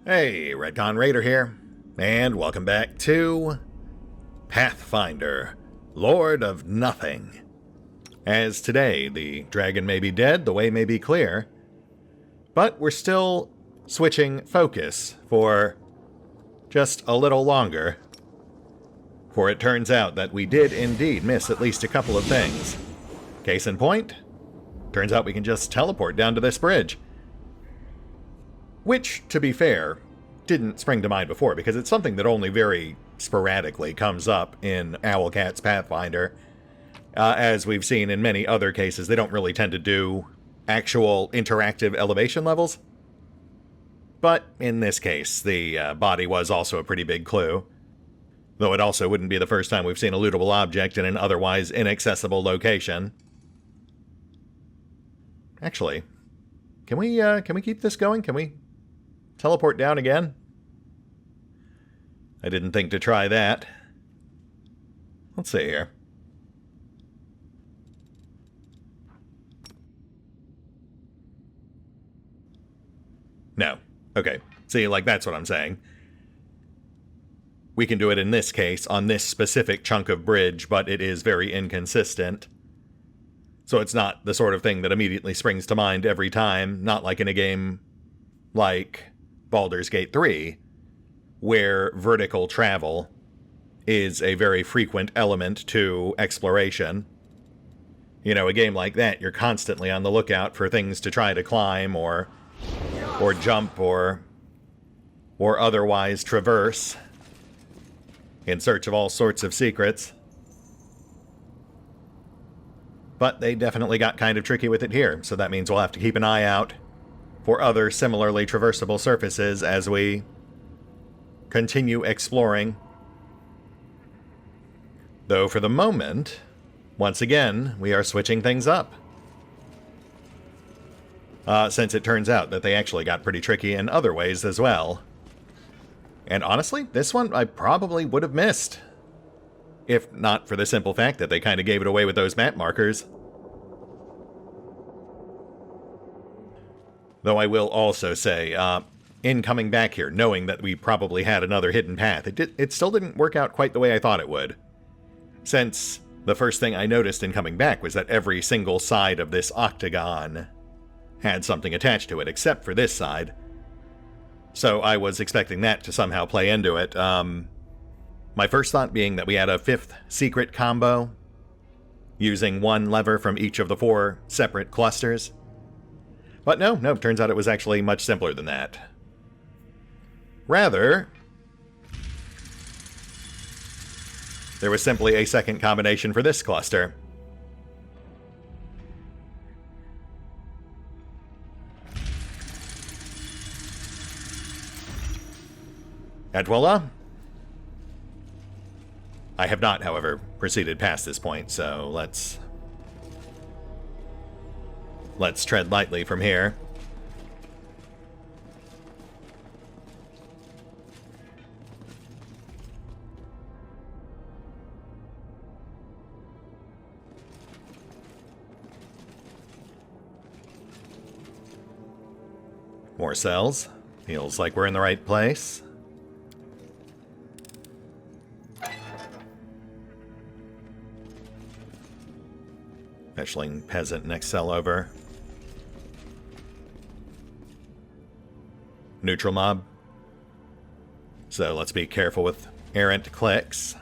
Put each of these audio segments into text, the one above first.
Hey, RetconRaider here, and welcome back to Pathfinder, Lord of Nothing. As today, the dragon may be dead, the way may be clear, but we're still switching focus for just a little longer. For it turns out that we did indeed miss at least a couple of things. Case in point, turns out we can just teleport down to this bridge. Which, to be fair, didn't spring to mind before, because it's something that only very sporadically comes up in Owlcat's Pathfinder. As we've seen in many other cases, they don't really tend to do actual interactive elevation levels. But in this case, the body was also a pretty big clue. Though it also wouldn't be the first time we've seen a lootable object in an otherwise inaccessible location. Actually, can we keep this going? Can we teleport down again? I didn't think to try that. Let's see here. No. Okay. See, like, that's what I'm saying. We can do it in this case, on this specific chunk of bridge, but it is very inconsistent. So it's not the sort of thing that immediately springs to mind every time, not like in a game like Baldur's Gate 3, where vertical travel is a very frequent element to exploration. You know, a game like that, you're constantly on the lookout for things to try to climb or jump or otherwise traverse in search of all sorts of secrets. But they definitely got kind of tricky with it here, so that means we'll have to keep an eye out for other similarly traversable surfaces as we continue exploring. Though for the moment, once again, we are switching things up. Since it turns out that they actually got pretty tricky in other ways as well. And honestly, this one I probably would have missed, if not for the simple fact that they kind of gave it away with those map markers. Though I will also say, in coming back here, knowing that we probably had another hidden path, it still didn't work out quite the way I thought it would. Since the first thing I noticed in coming back was that every single side of this octagon had something attached to it, except for this side. So I was expecting that to somehow play into it. My first thought being that we had a fifth secret combo, using one lever from each of the 4 separate clusters. But no, turns out it was actually much simpler than that. Rather, there was simply a second combination for this cluster. And voila! I have not, however, proceeded past this point, so let's tread lightly from here. More cells. Feels like we're in the right place. Fetchling peasant next cell over. Neutral mob. So let's be careful with errant clicks.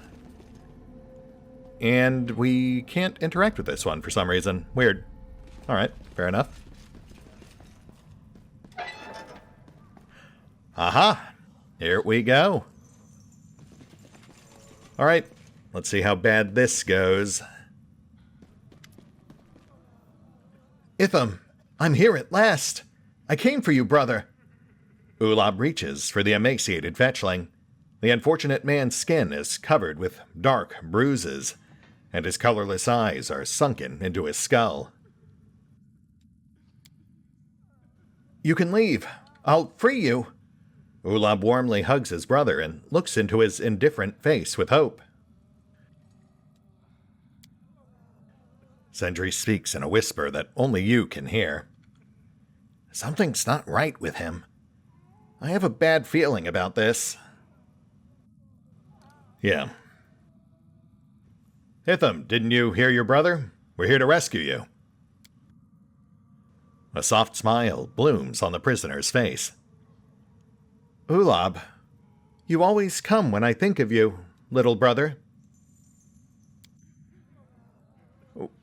And we can't interact with this one for some reason. Weird. Alright, fair enough. Aha! Here we go. Alright, let's see how bad this goes. Itham, I'm here at last. I came for you, brother. Ulob reaches for the emaciated fetchling. The unfortunate man's skin is covered with dark bruises, and his colorless eyes are sunken into his skull. You can leave. I'll free you. Ulob warmly hugs his brother and looks into his indifferent face with hope. Sentry speaks in a whisper that only you can hear. Something's not right with him. I have a bad feeling about this. Yeah. Itham, didn't you hear your brother? We're here to rescue you. A soft smile blooms on the prisoner's face. Ulob, you always come when I think of you, little brother.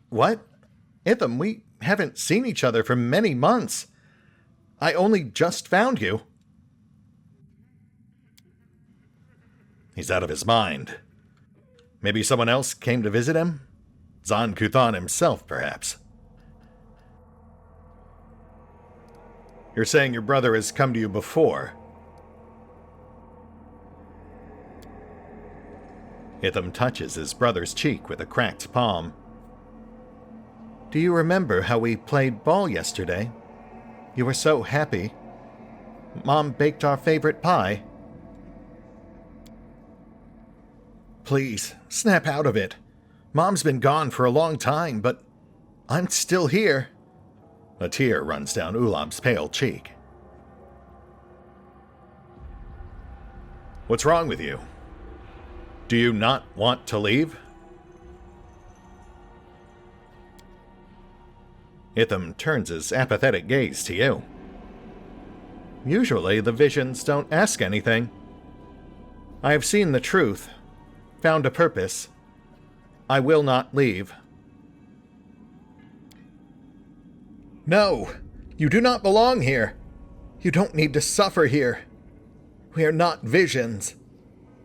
What? Itham, we haven't seen each other for many months. I only just found you. He's out of his mind. Maybe someone else came to visit him? Zon Kuthan himself, perhaps. You're saying your brother has come to you before? Itham touches his brother's cheek with a cracked palm. Do you remember how we played ball yesterday? You were so happy. Mom baked our favorite pie. Please, snap out of it. Mom's been gone for a long time, but I'm still here. A tear runs down Ulob's pale cheek. What's wrong with you? Do you not want to leave? Itham turns his apathetic gaze to you. Usually the visions don't ask anything. I have seen the truth, found a purpose. I will not leave. No, you do not belong here. You don't need to suffer here. We are not visions.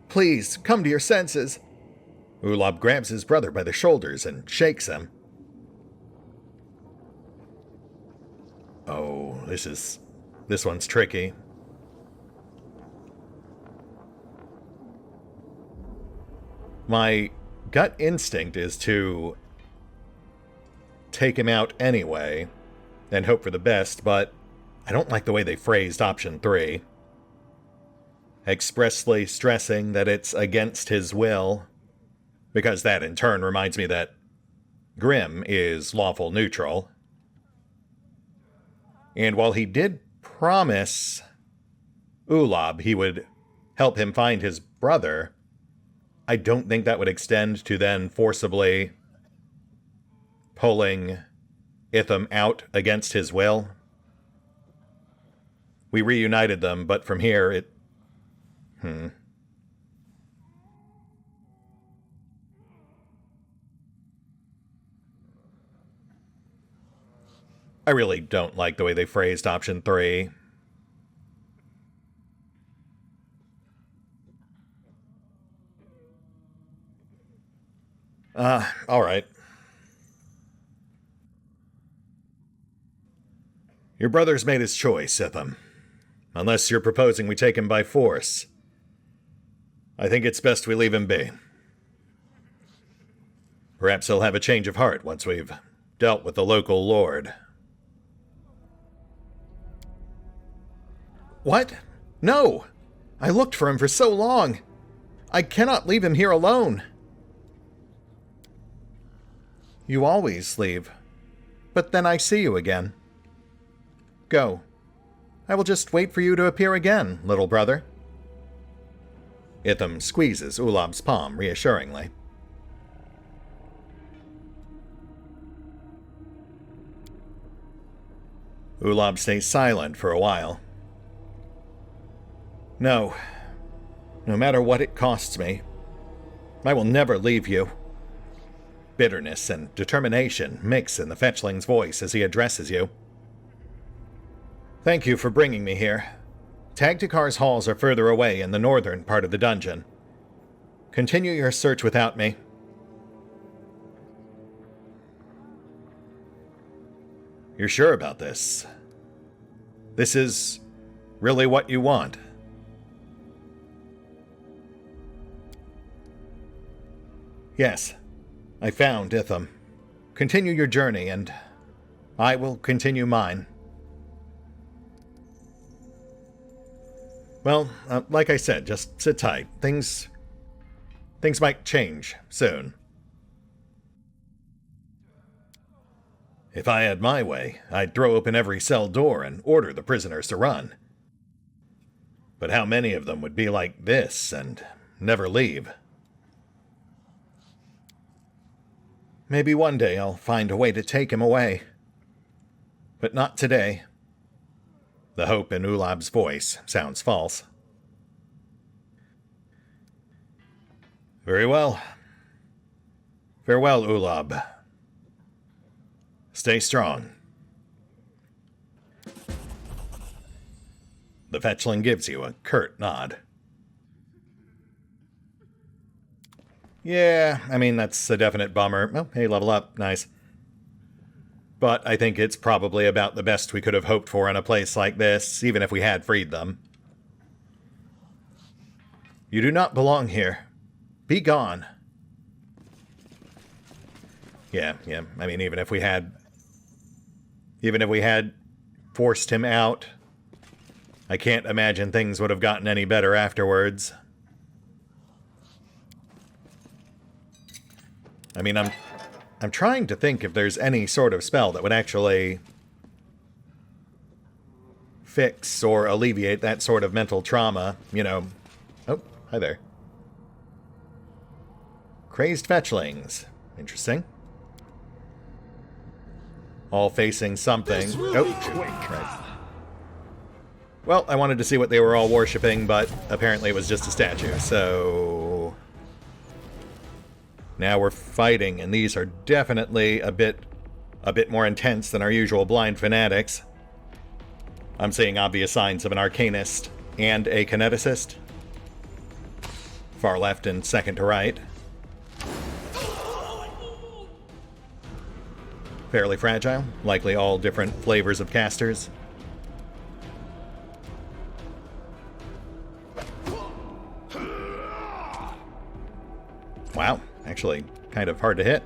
Please, come to your senses. Ulob grabs his brother by the shoulders and shakes him. Oh, this one's tricky. My gut instinct is to take him out anyway and hope for the best, but I don't like the way they phrased option 3. Expressly stressing that it's against his will, because that in turn reminds me that Grimm is lawful neutral. And while he did promise Ulob he would help him find his brother, I don't think that would extend to then forcibly pulling Itham out against his will. We reunited them, but from here it... I really don't like the way they phrased option 3. Alright. Your brother's made his choice, Itham. Unless you're proposing we take him by force. I think it's best we leave him be. Perhaps he'll have a change of heart once we've dealt with the local lord. What? No! I looked for him for so long. I cannot leave him here alone. You always leave. But then I see you again. Go. I will just wait for you to appear again, little brother. Itham squeezes Ulob's palm reassuringly. Ulob stays silent for a while. No. No matter what it costs me, I will never leave you. Bitterness and determination mix in the fetchling's voice as he addresses you. Thank you for bringing me here. Tagtikar's halls are further away in the northern part of the dungeon. Continue your search without me. You're sure about this? This is really what you want? Yes. I found Itham. Continue your journey, and I will continue mine. Well, like I said, just sit tight. Things might change soon. If I had my way, I'd throw open every cell door and order the prisoners to run. But how many of them would be like this and never leave? Maybe one day I'll find a way to take him away. But not today. The hope in Ulab's voice sounds false. Very well. Farewell, Ulab. Stay strong. The fetchling gives you a curt nod. Yeah, I mean, that's a definite bummer. Oh, hey, level up. Nice. But I think it's probably about the best we could have hoped for in a place like this, even if we had freed them. You do not belong here. Be gone. Yeah. I mean, even if we had forced him out, I can't imagine things would have gotten any better afterwards. I mean, I'm trying to think if there's any sort of spell that would actually fix or alleviate that sort of mental trauma, you know. Oh, hi there. Crazed fetchlings. Interesting. All facing something. Oh, right. Well, I wanted to see what they were all worshipping, but apparently it was just a statue, so... Now we're fighting, and these are definitely a bit more intense than our usual blind fanatics. I'm seeing obvious signs of an arcanist and a kineticist. Far left and second to right. Fairly fragile, likely all different flavors of casters. Wow, actually kind of hard to hit.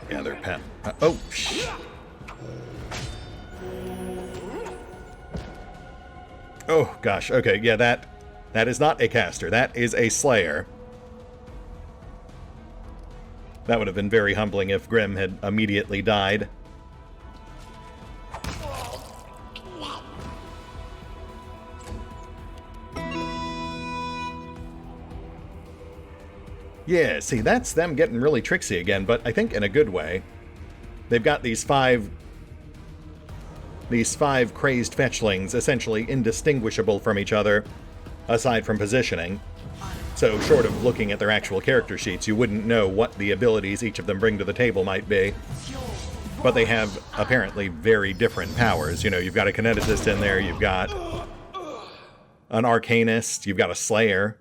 Gather pen. Oh, shh. Oh, gosh. Okay, yeah, that is not a caster. That is a slayer. That would have been very humbling if Grim had immediately died. Yeah, see, that's them getting really tricksy again, but I think in a good way. They've got these five crazed fetchlings, essentially indistinguishable from each other, aside from positioning. So, short of looking at their actual character sheets, you wouldn't know what the abilities each of them bring to the table might be. But they have, apparently, very different powers. You know, you've got a kineticist in there, you've got an arcanist, you've got a slayer.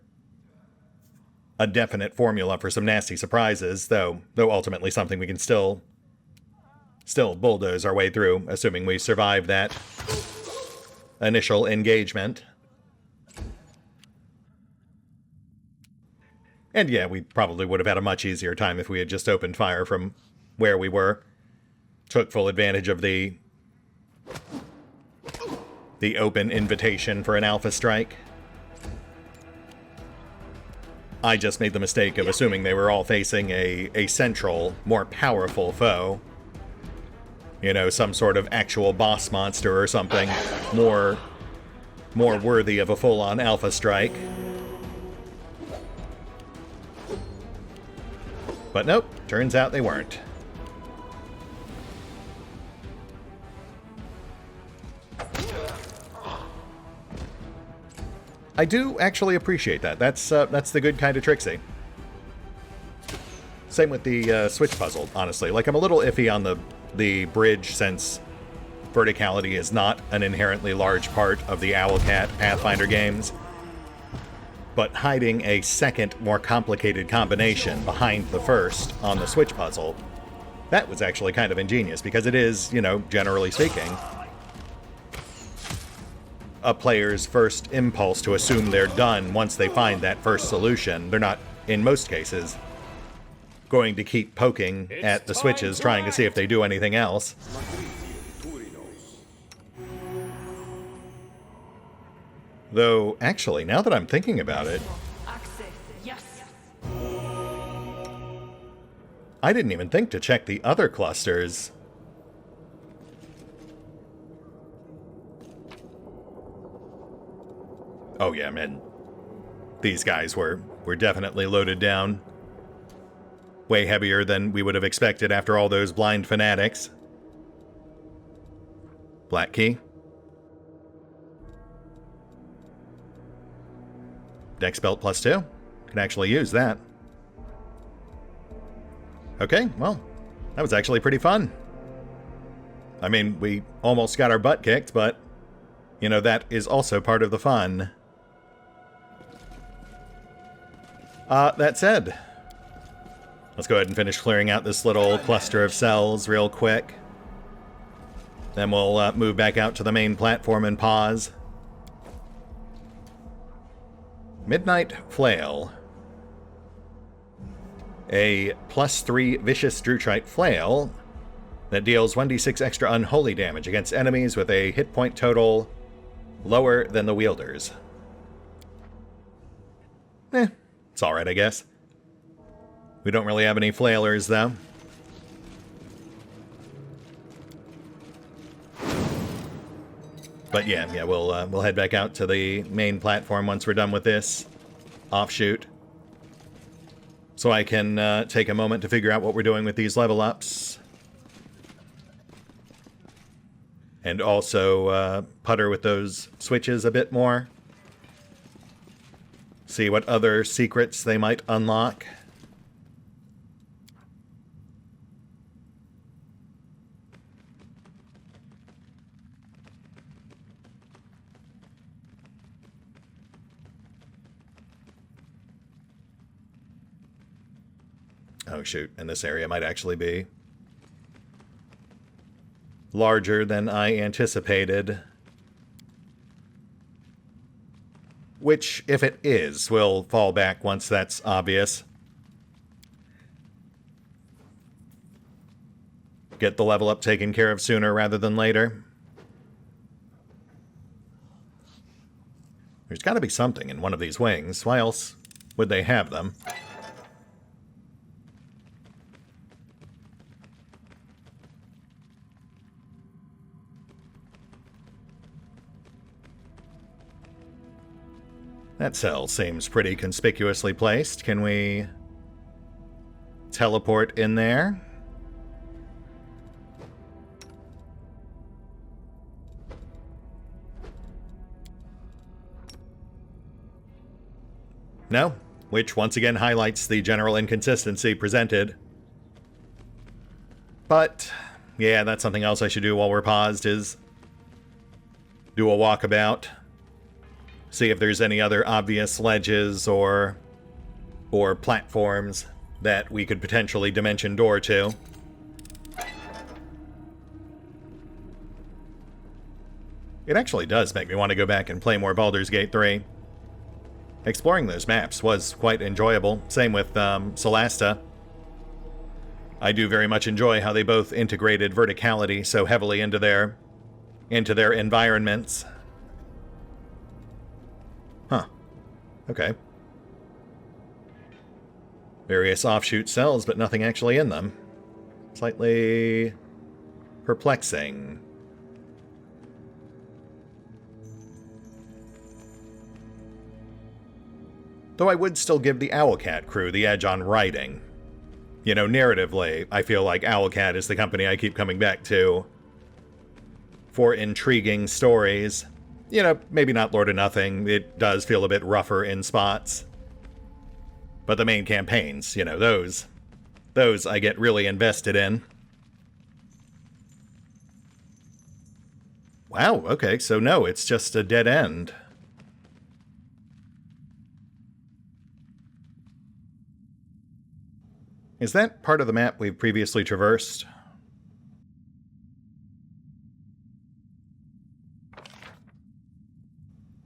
A definite formula for some nasty surprises, though ultimately something we can still bulldoze our way through, assuming we survive that initial engagement. And yeah, we probably would have had a much easier time if we had just opened fire from where we were. Took full advantage of the open invitation for an alpha strike. I just made the mistake of assuming they were all facing a central, more powerful foe. You know, some sort of actual boss monster or something more worthy of a full-on alpha strike. But nope, turns out they weren't. I do actually appreciate that. That's the good kind of tricksy. Same with the switch puzzle, honestly. Like, I'm a little iffy on the bridge, since verticality is not an inherently large part of the Owlcat Pathfinder games. But hiding a second, more complicated combination behind the first on the switch puzzle, that was actually kind of ingenious, because it is, you know, generally speaking, a player's first impulse to assume they're done once they find that first solution. They're not, in most cases, going to keep poking at the switches, trying to see if they do anything else. Though, actually, now that I'm thinking about it, I didn't even think to check the other clusters. Oh yeah, man. These guys were definitely loaded down. Way heavier than we would have expected after all those blind fanatics. Black key. Dex belt +2. Can actually use that. Okay, well, that was actually pretty fun. I mean, we almost got our butt kicked, but, you know, that is also part of the fun. That said, let's go ahead and finish clearing out this little cluster of cells real quick. Then we'll move back out to the main platform and pause. Midnight Flail. A +3 Vicious Druchite Flail that deals 1d6 extra unholy damage against enemies with a hit point total lower than the wielder's. It's alright, I guess. We don't really have any flailers, though. But yeah, we'll head back out to the main platform once we're done with this offshoot. So I can take a moment to figure out what we're doing with these level ups. And also putter with those switches a bit more. See what other secrets they might unlock. Oh shoot, and this area might actually be larger than I anticipated. Which, if it is, will fall back once that's obvious. Get the level up taken care of sooner rather than later. There's got to be something in one of these wings. Why else would they have them? That cell seems pretty conspicuously placed. Can we teleport in there? No, which once again highlights the general inconsistency presented. But, yeah, that's something else I should do while we're paused, is do a walkabout. See if there's any other obvious ledges or platforms that we could potentially dimension door to. It actually does make me want to go back and play more Baldur's Gate 3. Exploring those maps was quite enjoyable. Same with Solasta. I do very much enjoy how they both integrated verticality so heavily into their environments. Huh. Okay. Various offshoot cells, but nothing actually in them. Slightly perplexing. Though I would still give the Owlcat crew the edge on writing. You know, narratively, I feel like Owlcat is the company I keep coming back to for intriguing stories. You know, maybe not Lord of Nothing. It does feel a bit rougher in spots. But the main campaigns, you know, those I get really invested in. Wow, okay, so no, it's just a dead end. Is that part of the map we've previously traversed?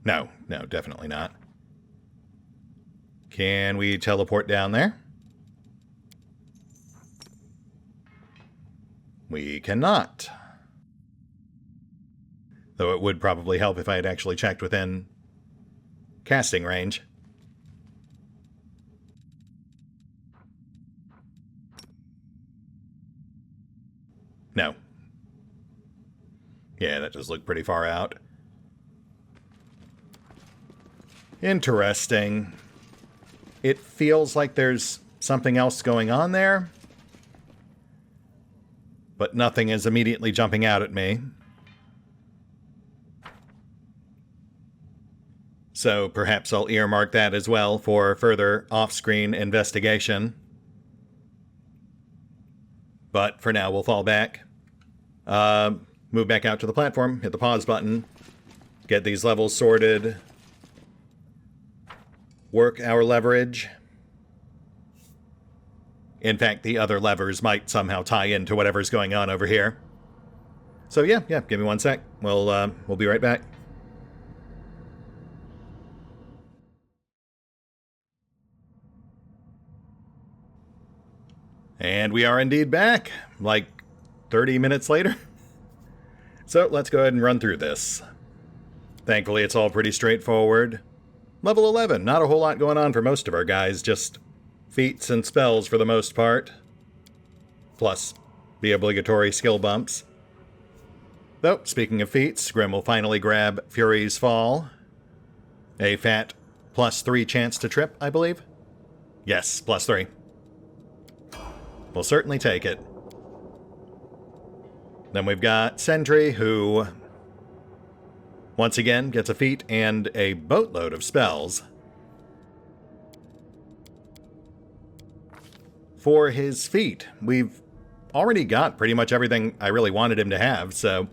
No, definitely not. Can we teleport down there? We cannot. Though it would probably help if I had actually checked within casting range. No. Yeah, that does look pretty far out. Interesting. It feels like there's something else going on there, but nothing is immediately jumping out at me. So perhaps I'll earmark that as well for further off-screen investigation. But for now, we'll fall back. Move back out to the platform, hit the pause button, get these levels sorted, work our leverage. In fact, the other levers might somehow tie into whatever's going on over here. So yeah, give me 1 sec. We'll be right back. And we are indeed back, like 30 minutes later. So let's go ahead and run through this. Thankfully, it's all pretty straightforward. Level 11, not a whole lot going on for most of our guys, just feats and spells for the most part. Plus the obligatory skill bumps. Though, speaking of feats, Grim will finally grab Fury's Fall. A fat +3 chance to trip, I believe? Yes, +3. We'll certainly take it. Then we've got Sentry, who once again gets a feat and a boatload of spells. For his feat, we've already got pretty much everything I really wanted him to have, so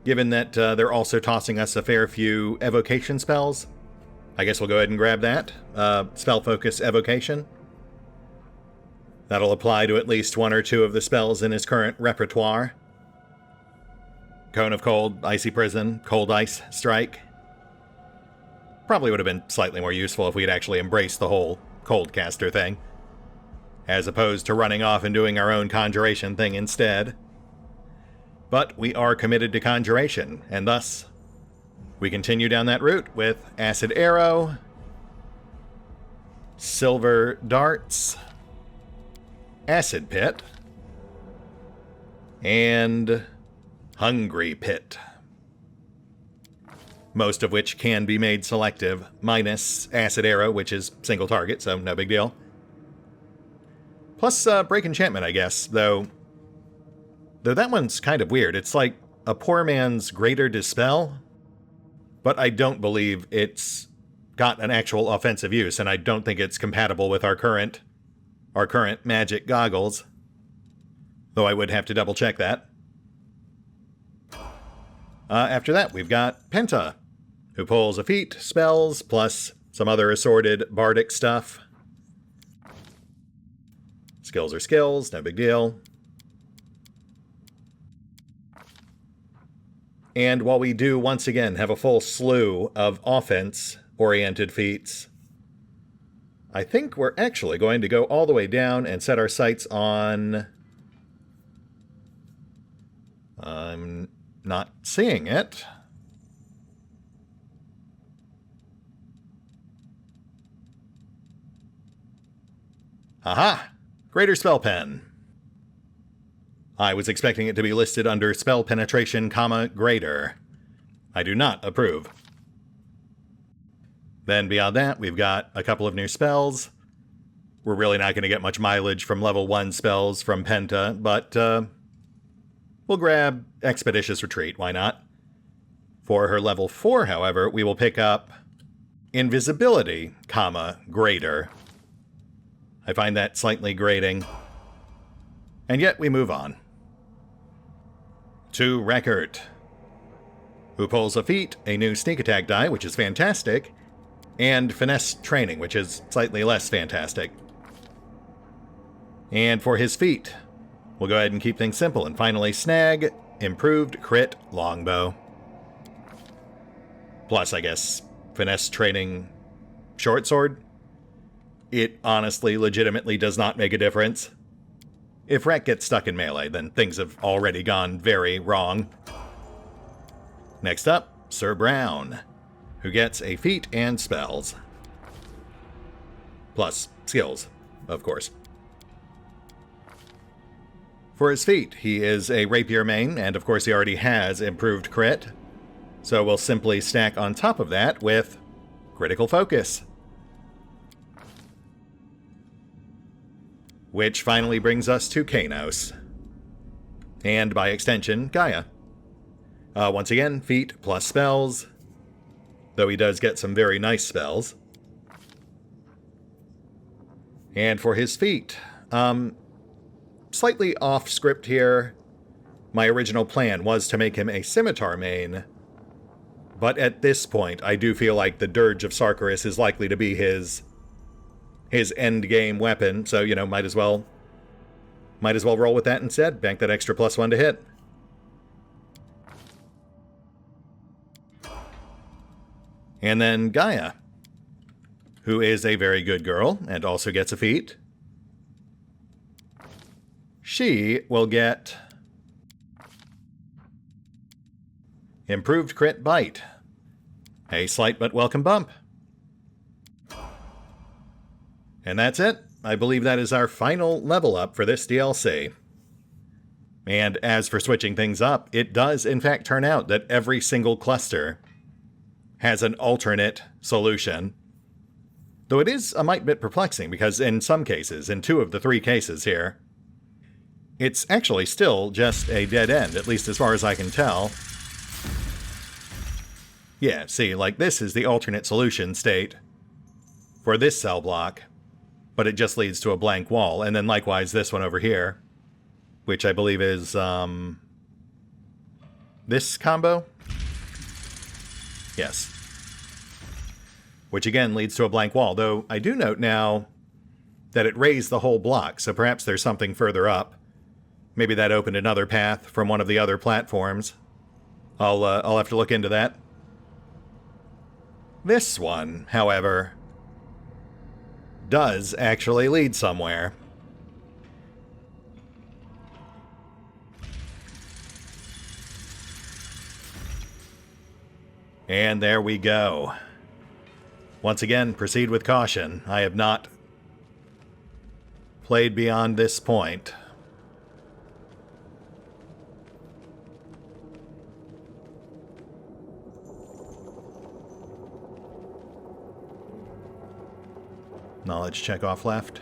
given that they're also tossing us a fair few evocation spells, I guess we'll go ahead and grab that. Spell Focus Evocation. That'll apply to at least 1 or 2 of the spells in his current repertoire. Cone of Cold, Icy Prison, Cold Ice Strike. Probably would have been slightly more useful if we had actually embraced the whole Cold Caster thing, as opposed to running off and doing our own Conjuration thing instead. But we are committed to Conjuration, and thus we continue down that route with Acid Arrow, Silver Darts, Acid Pit, and Hungry Pit. Most of which can be made selective, minus Acid Arrow, which is single target, so no big deal. Plus Break Enchantment, I guess, though that one's kind of weird. It's like a poor man's Greater Dispel, but I don't believe it's got an actual offensive use, and I don't think it's compatible with our current magic goggles, though I would have to double check that. After that, we've got Penta, who pulls a feat, spells, plus some other assorted bardic stuff. Skills are skills, no big deal. And while we do once again have a full slew of offense-oriented feats, I think we're actually going to go all the way down and set our sights on... I'm not seeing it. Aha! Greater Spell Pen. I was expecting it to be listed under Spell Penetration, Greater. I do not approve. Then beyond that, we've got a couple of new spells. We're really not going to get much mileage from level 1 spells from Penta, but we'll grab Expeditious Retreat, why not? For her level 4, however, we will pick up Invisibility, Greater. I find that slightly grating. And yet we move on. To Record, who pulls a feat, a new sneak attack die, which is fantastic, and Finesse Training, which is slightly less fantastic. And for his feat, we'll go ahead and keep things simple and finally snag Improved Crit Longbow. Plus, I guess, Finesse Training Short Sword. It honestly, legitimately does not make a difference. If Rek gets stuck in melee, then things have already gone very wrong. Next up, Sir Brown. who gets a feat and spells. Plus skills, of course. For his feat, he is a rapier main, and of course he already has improved crit. So we'll simply stack on top of that with critical focus. Which finally brings us to Kanos. And by extension, Gaia. Once again, feat plus spells. Though he does get some very nice spells. And for his feat, slightly off script here. My original plan was to make him a scimitar main. But at this point, I do feel like the Dirge of Sargeras is likely to be his endgame weapon, so, you know, might as well roll with that instead. Bank that extra +1 to hit. And then Gaia, who is a very good girl and also gets a feat. She will get improved crit bite. A slight but welcome bump. And that's it. I believe that is our final level up for this DLC. And as for switching things up, it does in fact turn out that every single cluster has an alternate solution. Though it is a mite bit perplexing, because in some cases, in 2 of the 3 cases here, it's actually still just a dead end, at least as far as I can tell. Yeah, see, like this is the alternate solution state for this cell block, but it just leads to a blank wall, and then likewise this one over here, which I believe is, this combo? Yes. Which again leads to a blank wall, though I do note now that it raised the whole block, so perhaps there's something further up. Maybe that opened another path from one of the other platforms. I'll have to look into that. This one, however, does actually lead somewhere. And there we go. Once again, proceed with caution. I have not played beyond this point. Knowledge check off left.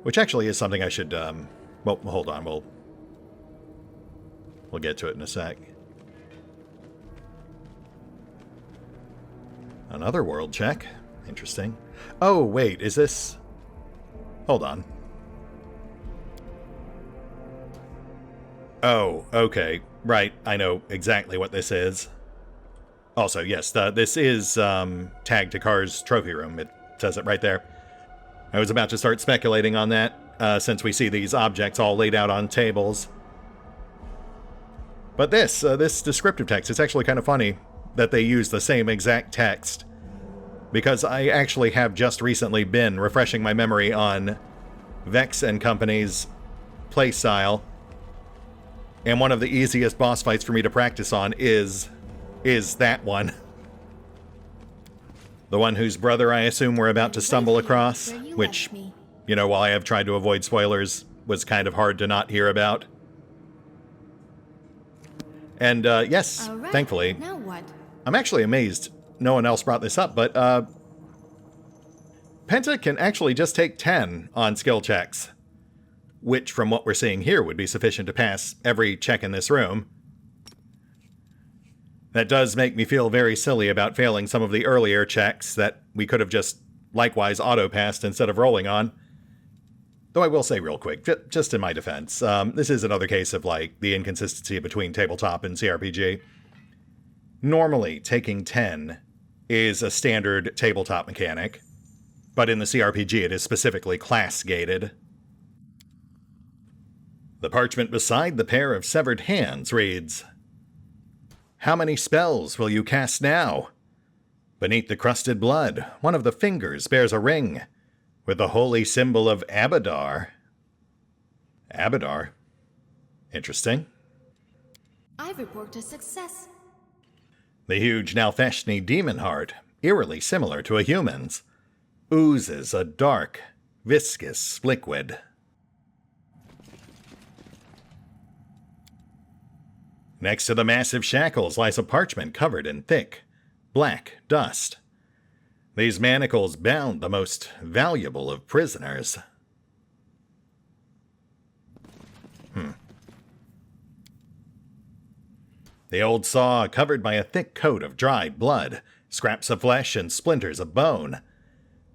Which actually is something I should, well, hold on, we'll get to it in a sec. Another world check. Interesting. Oh, wait, is this... Hold on. Oh, okay. Right, I know exactly what this is. Also, yes, this is tagged to Car's trophy room. It says it right there. I was about to start speculating on that, since we see these objects all laid out on tables. But this descriptive text, it's actually kind of funny that they use the same exact text, because I actually have just recently been refreshing my memory on Vex and Company's playstyle, and one of the easiest boss fights for me to practice on is that one. The one whose brother I assume we're about to stumble across, which, you know, while I have tried to avoid spoilers, was kind of hard to not hear about. And, yes, right, thankfully, now what? I'm actually amazed no one else brought this up, but, Penta can actually just take 10 on skill checks, which, from what we're seeing here, would be sufficient to pass every check in this room. That does make me feel very silly about failing some of the earlier checks that we could have just likewise auto-passed instead of rolling on. Though I will say real quick, just in my defense, this is another case of, like, the inconsistency between tabletop and CRPG. Normally, taking 10 is a standard tabletop mechanic, but in the CRPG it is specifically class-gated. The parchment beside the pair of severed hands reads, "How many spells will you cast now? Beneath the crusted blood, one of the fingers bears a ring with the holy symbol of Abadar." Abadar? Interesting. I report a success. The huge Nalfeshni demon heart, eerily similar to a human's, oozes a dark, viscous liquid. Next to the massive shackles lies a parchment covered in thick, black dust. These manacles bound the most valuable of prisoners. The old saw, covered by a thick coat of dried blood, scraps of flesh, and splinters of bone,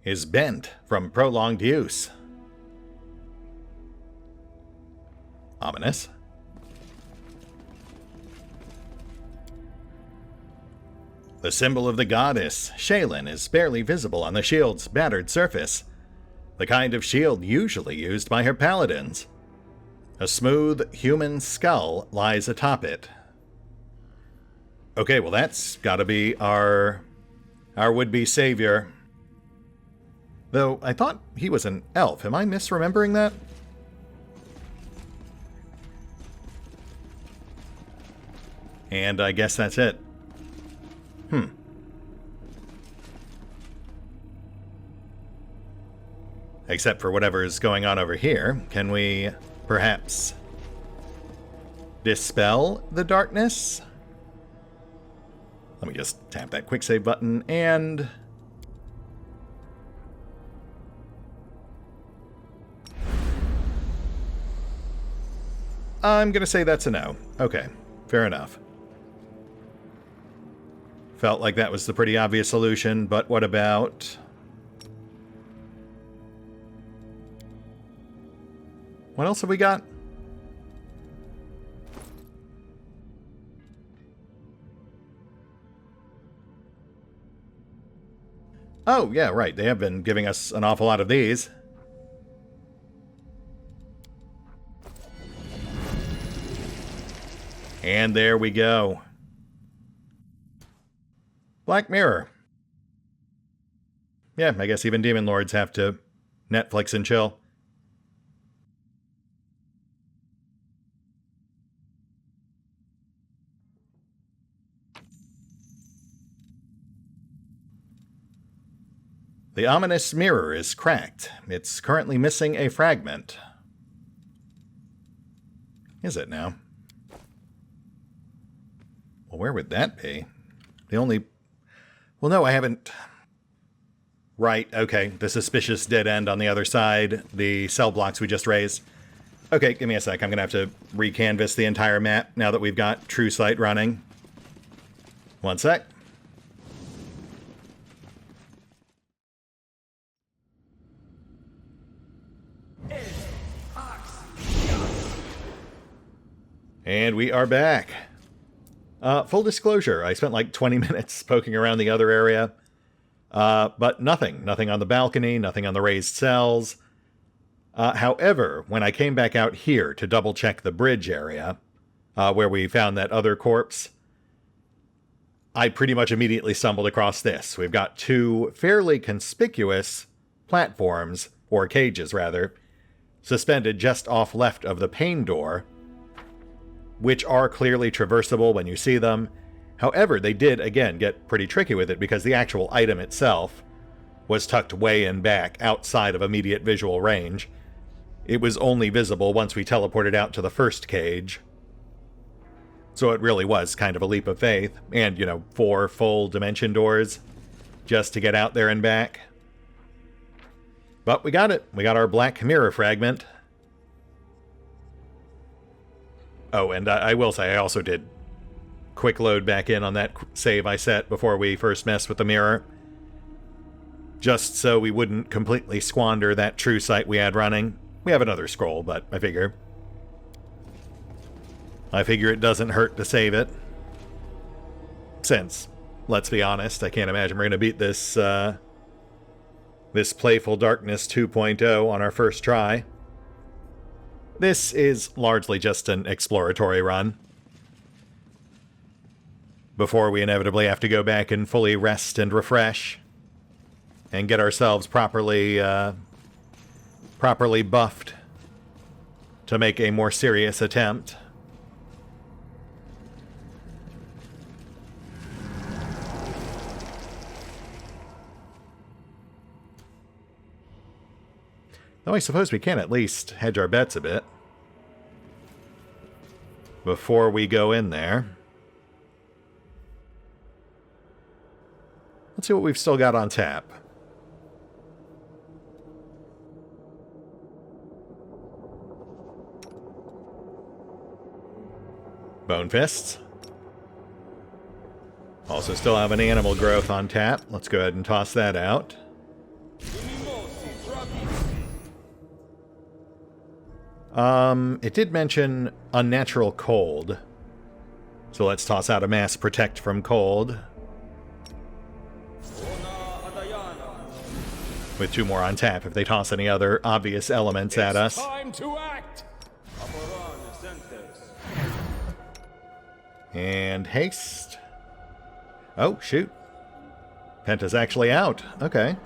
is bent from prolonged use. Ominous. The symbol of the goddess, Shaylin, is barely visible on the shield's battered surface, the kind of shield usually used by her paladins. A smooth, human skull lies atop it. Okay, well that's gotta be our would-be savior. Though, I thought he was an elf. Am I misremembering that? And I guess that's it. Except for whatever's going on over here. Can we, perhaps, dispel the darkness? Let me just tap that quick save button, and I'm gonna say that's a no. Okay, fair enough. Felt like that was the pretty obvious solution, but what about... What else have we got? Oh, yeah, right. They have been giving us an awful lot of these. And there we go. Black Mirror. Yeah, I guess even Demon Lords have to Netflix and chill. The ominous mirror is cracked. It's currently missing a fragment. Is it now? Well, where would that be? The only... Well, no, I haven't... Right, okay. The suspicious dead end on the other side. The cell blocks we just raised. Okay, give me a sec. I'm going to have to recanvas the entire map now that we've got True Sight running. One sec. And we are back. Full disclosure, I spent like 20 minutes poking around the other area. But nothing. Nothing on the balcony, nothing on the raised cells. However, when I came back out here to double check the bridge area, where we found that other corpse, I pretty much immediately stumbled across this. We've got two fairly conspicuous platforms, or cages rather, suspended just off left of the pane door, which are clearly traversable when you see them. However, they did, again, get pretty tricky with it because the actual item itself was tucked way in back, outside of immediate visual range. It was only visible once we teleported out to the first cage. So it really was kind of a leap of faith. And, 4 full dimension doors just to get out there and back. But we got it. We got our black mirror fragment. Oh, and I will say I also did quick load back in on that save I set before we first messed with the mirror. Just so we wouldn't completely squander that true sight we had running. We have another scroll, but I figure it doesn't hurt to save it. Since, let's be honest, I can't imagine we're going to beat this, this Playful Darkness 2.0 on our first try. This is largely just an exploratory run, before we inevitably have to go back and fully rest and refresh, and get ourselves properly buffed to make a more serious attempt. Though I suppose we can at least hedge our bets a bit before we go in there. Let's see what we've still got on tap. Bone Fists. Also still have an Animal Growth on tap. Let's go ahead and toss that out. It did mention Unnatural Cold. So let's toss out a Mass Protect from Cold. With 2 more on tap if they toss any other obvious elements at us. Time to act. And haste. Oh, shoot. Penta's actually out. Okay.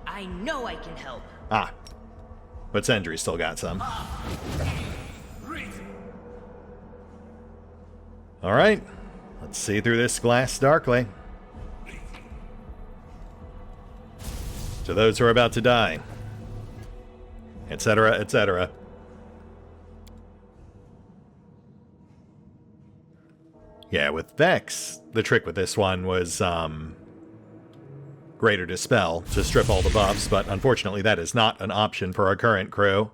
I know I can help. Ah. But Sentry's still got some. Alright. Let's see through this glass darkly. To those who are about to die. Etc., etc. Yeah, with Vex, the trick with this one was, Greater Dispel to strip all the buffs, but unfortunately that is not an option for our current crew.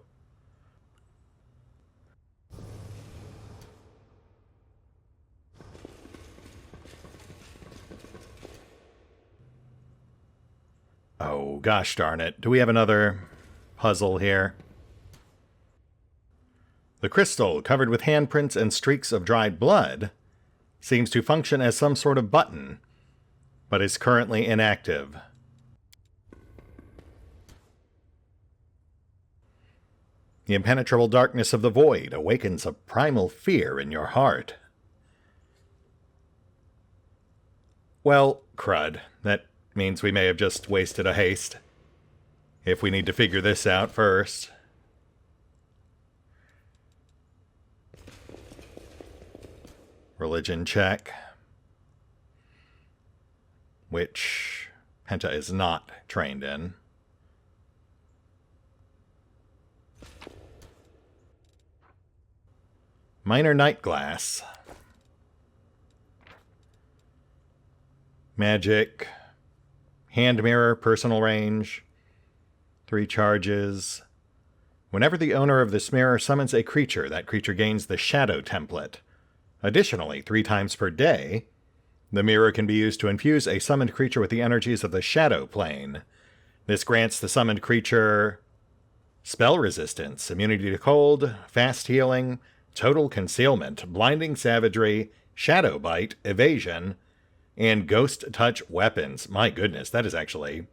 Oh, gosh darn it. Do we have another puzzle here? The crystal, covered with handprints and streaks of dried blood, seems to function as some sort of button, but is currently inactive. The impenetrable darkness of the void awakens a primal fear in your heart. Well, crud. That means we may have just wasted a haste. If we need to figure this out first. Religion check. Which Penta is not trained in. Minor Night Glass. Magic. Hand Mirror, personal range. 3 charges. Whenever the owner of this mirror summons a creature, that creature gains the Shadow template. Additionally, 3 times per day, the mirror can be used to infuse a summoned creature with the energies of the Shadow plane. This grants the summoned creature spell resistance, immunity to cold, fast healing, total concealment, blinding savagery, shadow bite, evasion, and ghost touch weapons. My goodness, that is actually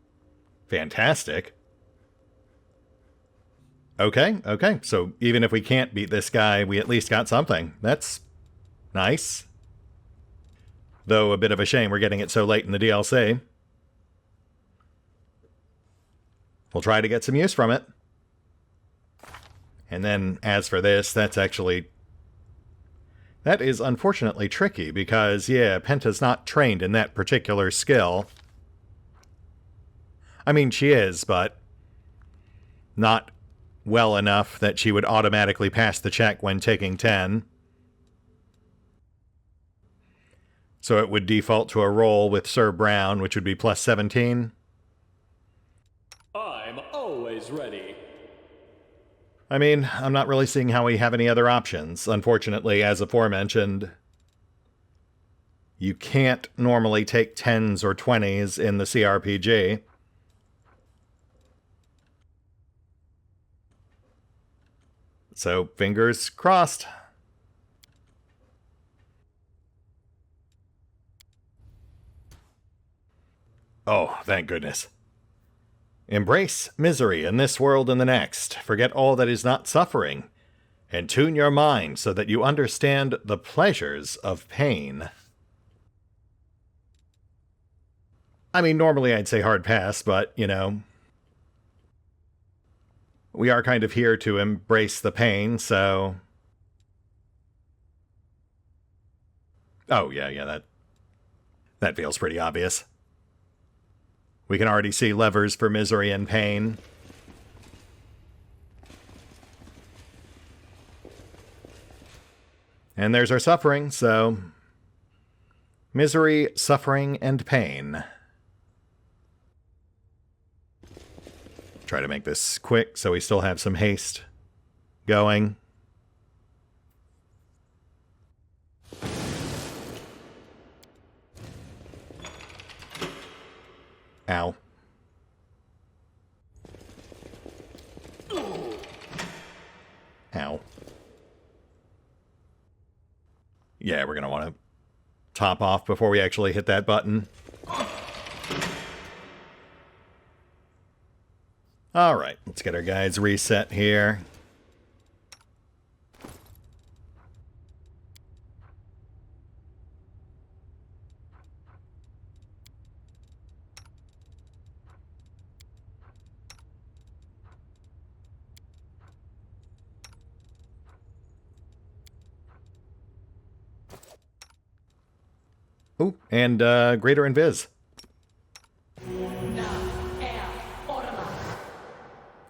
fantastic. Okay, so even if we can't beat this guy, we at least got something. That's nice. Though a bit of a shame we're getting it so late in the DLC. We'll try to get some use from it. And then, as for this, that is unfortunately tricky because, yeah, Penta's not trained in that particular skill. I mean, she is, but not well enough that she would automatically pass the check when taking 10. So it would default to a roll with Sir Brown, which would be plus 17. I'm always ready. I mean, I'm not really seeing how we have any other options. Unfortunately, as aforementioned, you can't normally take 10s or 20s in the CRPG. So, fingers crossed. Oh, thank goodness. Embrace misery in this world and the next. Forget all that is not suffering. And tune your mind so that you understand the pleasures of pain. I mean, normally I'd say hard pass, but, you know, we are kind of here to embrace the pain, so... Oh, yeah, that feels pretty obvious. We can already see levers for misery and pain. And there's our suffering, so... misery, suffering, and pain. Try to make this quick so we still have some haste going. Ow. Ow. Yeah, we're going to want to top off before we actually hit that button. Alright, let's get our guides reset here. Ooh, and Greater Invis.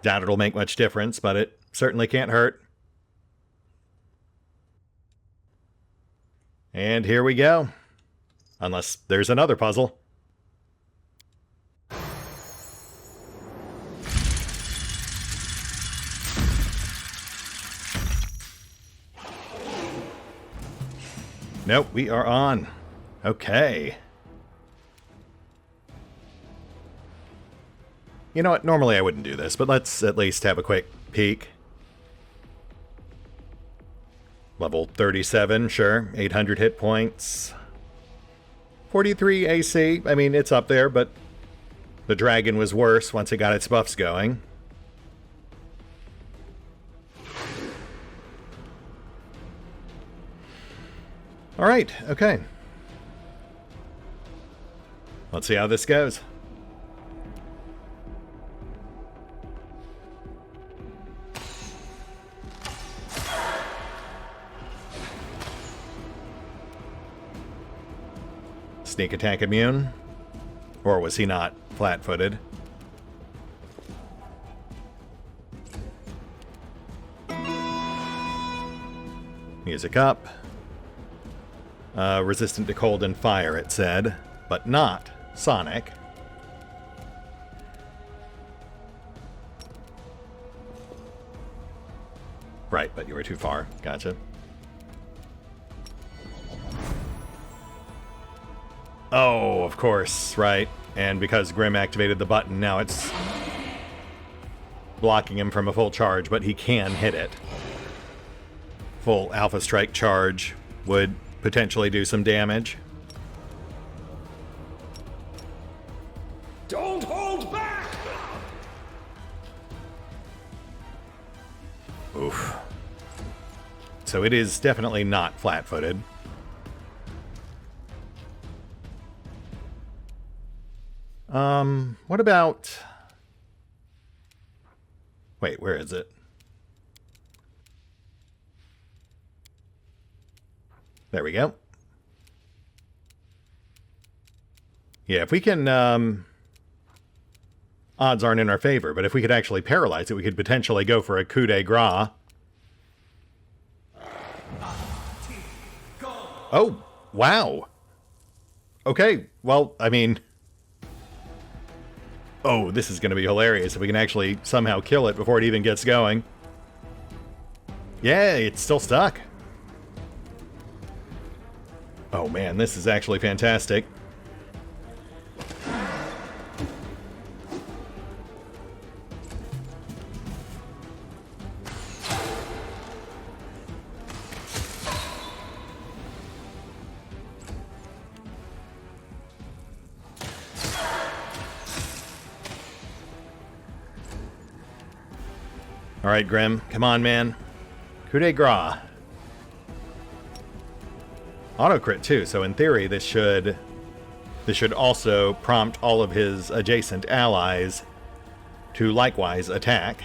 Doubt it'll make much difference, but it certainly can't hurt. And here we go. Unless there's another puzzle. Nope, we are on. Okay. You know what? Normally I wouldn't do this, but let's at least have a quick peek. Level 37, sure. 800 hit points. 43 AC. I mean, it's up there, but the dragon was worse once it got its buffs going. Alright, okay. Let's see how this goes. Sneak attack immune? Or was he not flat-footed? Music up. Resistant to cold and fire, it said, but not sonic. Right, but you were too far. Gotcha. Oh, of course, right. And because Grim activated the button, now it's blocking him from a full charge, but he can hit it. Full Alpha Strike charge would potentially do some damage. Don't hold back! Oof. So it is definitely not flat-footed. What about... Wait, where is it? There we go. Yeah, if we can, odds aren't in our favor, but if we could actually paralyze it, we could potentially go for a coup de grace. Oh, wow. Okay, well, I mean... Oh, this is going to be hilarious if we can actually somehow kill it before it even gets going. Yeah, it's still stuck. Oh man, this is actually fantastic. All right, Grim, come on, man. Coup de grace. Auto crit too, so in theory this should also prompt all of his adjacent allies to likewise attack.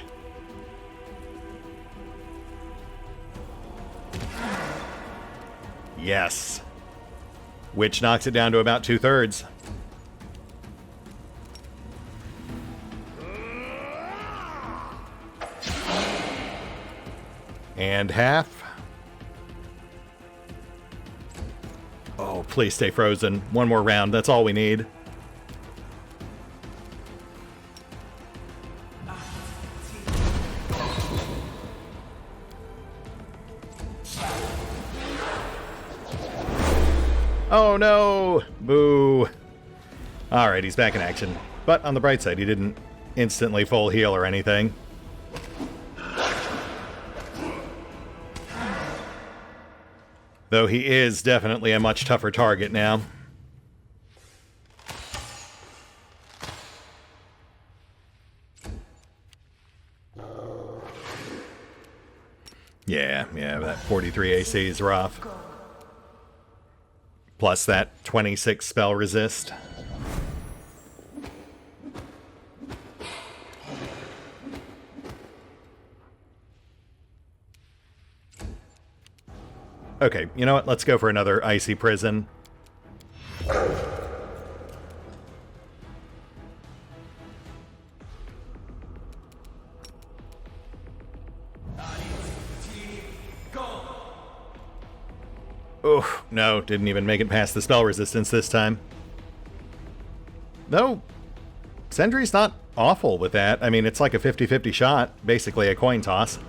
Yes. Which knocks it down to about 2/3. And half. Oh, please stay frozen. One more round, that's all we need. Oh no! Boo! Alright, he's back in action. But on the bright side, he didn't instantly full heal or anything. Though he is definitely a much tougher target now. Yeah, that 43 AC is rough. Plus that 26 spell resist. Okay, you know what? Let's go for another Icy Prison. Oh, no, didn't even make it past the spell resistance this time. Though, Sentry's not awful with that. I mean, it's like a 50-50 shot, basically a coin toss.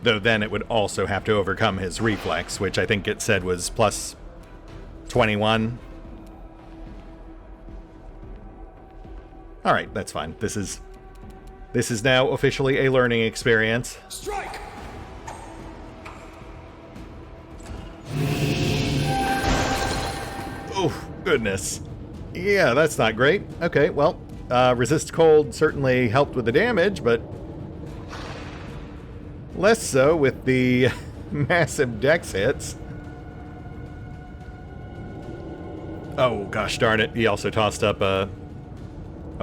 Though then it would also have to overcome his reflex, which I think it said was plus 21. Alright, that's fine. This is now officially a learning experience. Strike! Oh, goodness. Yeah, that's not great. Okay, well, resist cold certainly helped with the damage, but less so with the massive dex hits. Oh, gosh darn it. He also tossed up a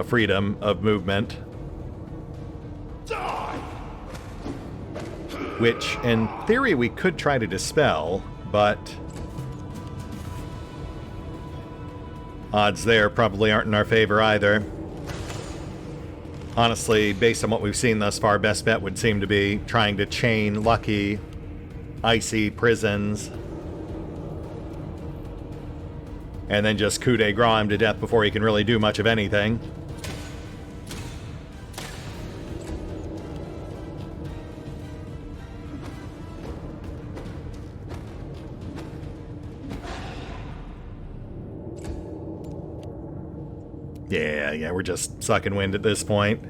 freedom of movement. Die! Which, in theory, we could try to dispel, but odds there probably aren't in our favor either. Honestly, based on what we've seen thus far, best bet would seem to be trying to chain lucky, icy prisons, and then just coup de grace him to death before he can really do much of anything. Yeah, we're just sucking wind at this point.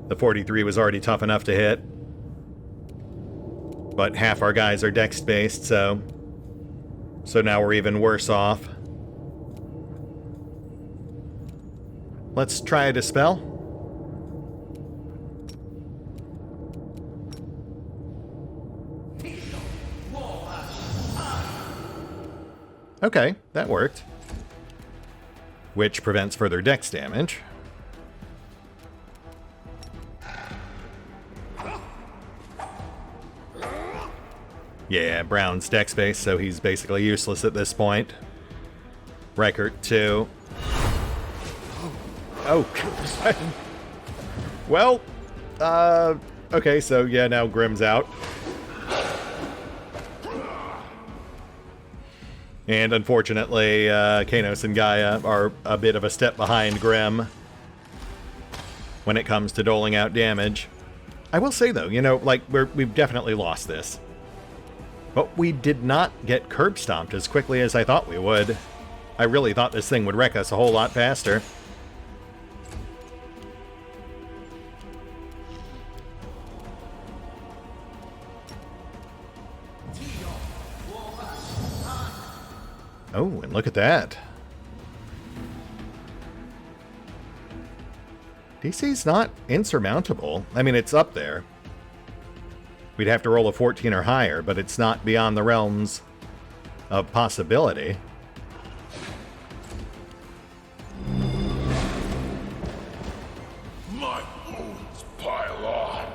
The 43 was already tough enough to hit. But half our guys are dex-based, so now we're even worse off. Let's try a dispel. Okay, that worked. Which prevents further dex damage. Yeah, Brown's dex base, so he's basically useless at this point. Record 2. Oh, well, okay, so yeah, now Grim's out. And unfortunately, Kanos and Gaia are a bit of a step behind Grim when it comes to doling out damage. I will say, though, you know, like, we've definitely lost this. But we did not get curb stomped as quickly as I thought we would. I really thought this thing would wreck us a whole lot faster. Oh, and look at that. DC's not insurmountable. I mean, it's up there. We'd have to roll a 14 or higher, but it's not beyond the realms of possibility. My wounds pile on.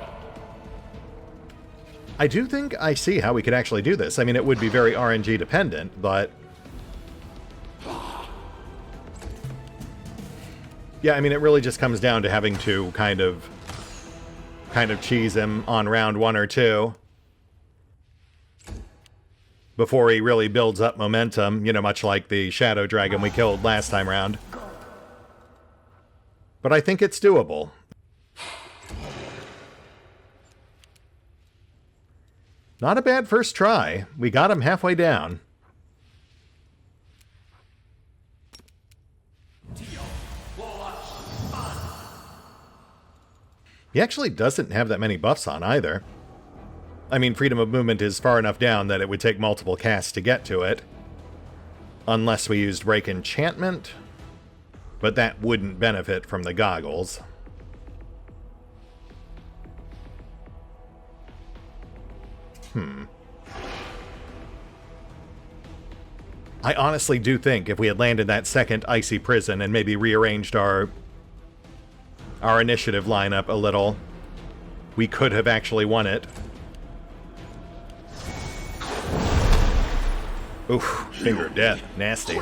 I do think I see how we could actually do this. I mean, it would be very RNG dependent, but yeah, I mean, it really just comes down to having to kind of cheese him on round 1 or 2. before he really builds up momentum, you know, much like the shadow dragon we killed last time round. But I think it's doable. Not a bad first try. We got him halfway down. He actually doesn't have that many buffs on either. I mean, freedom of movement is far enough down that it would take multiple casts to get to it. Unless we used Break Enchantment. But that wouldn't benefit from the goggles. I honestly do think if we had landed that second Icy Prison and maybe rearranged our initiative lineup a little, we could have actually won it. Oof, finger of death. Nasty.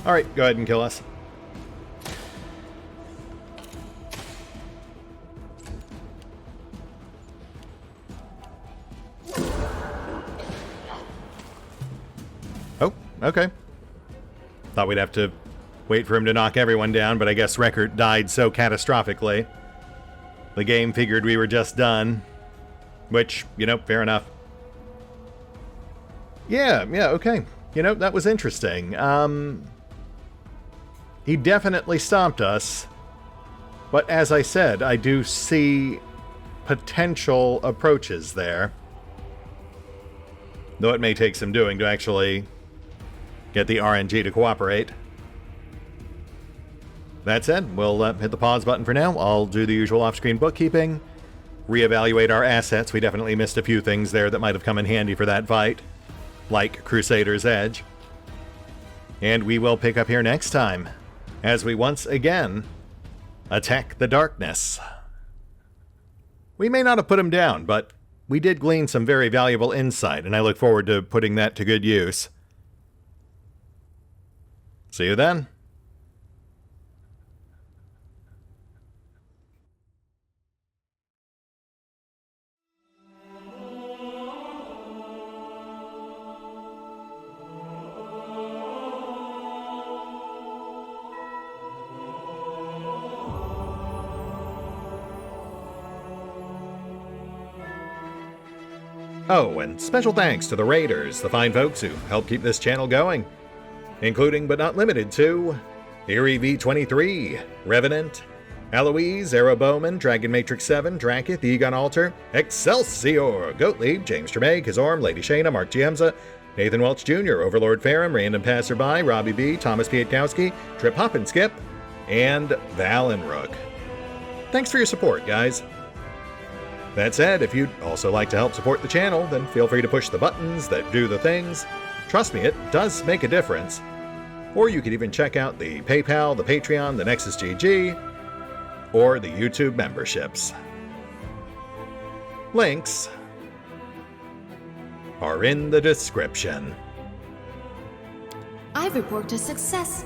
Alright, go ahead and kill us. Oh, okay. Thought we'd have to wait for him to knock everyone down, but I guess Record died so catastrophically. The game figured we were just done. Which, you know, fair enough. Yeah, okay. You know, that was interesting. He definitely stomped us. But as I said, I do see potential approaches there. Though it may take some doing to actually get the RNG to cooperate. That said, we'll hit the pause button for now. I'll do the usual off-screen bookkeeping, reevaluate our assets. We definitely missed a few things there that might have come in handy for that fight, like Crusader's Edge. And we will pick up here next time, as we once again attack the darkness. We may not have put him down, but we did glean some very valuable insight, and I look forward to putting that to good use. See you then. Oh, and special thanks to the Raiders, the fine folks who help keep this channel going, including but not limited to Eerie V23, Revenant, Alois, Arrow Bowman, Dragon Matrix 7, Drakiith, EgonAlter, Exsellsior, Gottlieb, James Trimmier, Kazorm, Lady Shayna, Mark Giemza, Nathan Welch Jr., OverlordPherom, RandomPassrby, RobbyB, Tomasz Piątkowski, Triphoppenskip, and Valinrook. Thanks for your support, guys. That said, if you'd also like to help support the channel, then feel free to push the buttons that do the things. Trust me, it does make a difference. Or you could even check out the PayPal, the Patreon, the Nexus GG, or the YouTube memberships. Links are in the description. I report a success.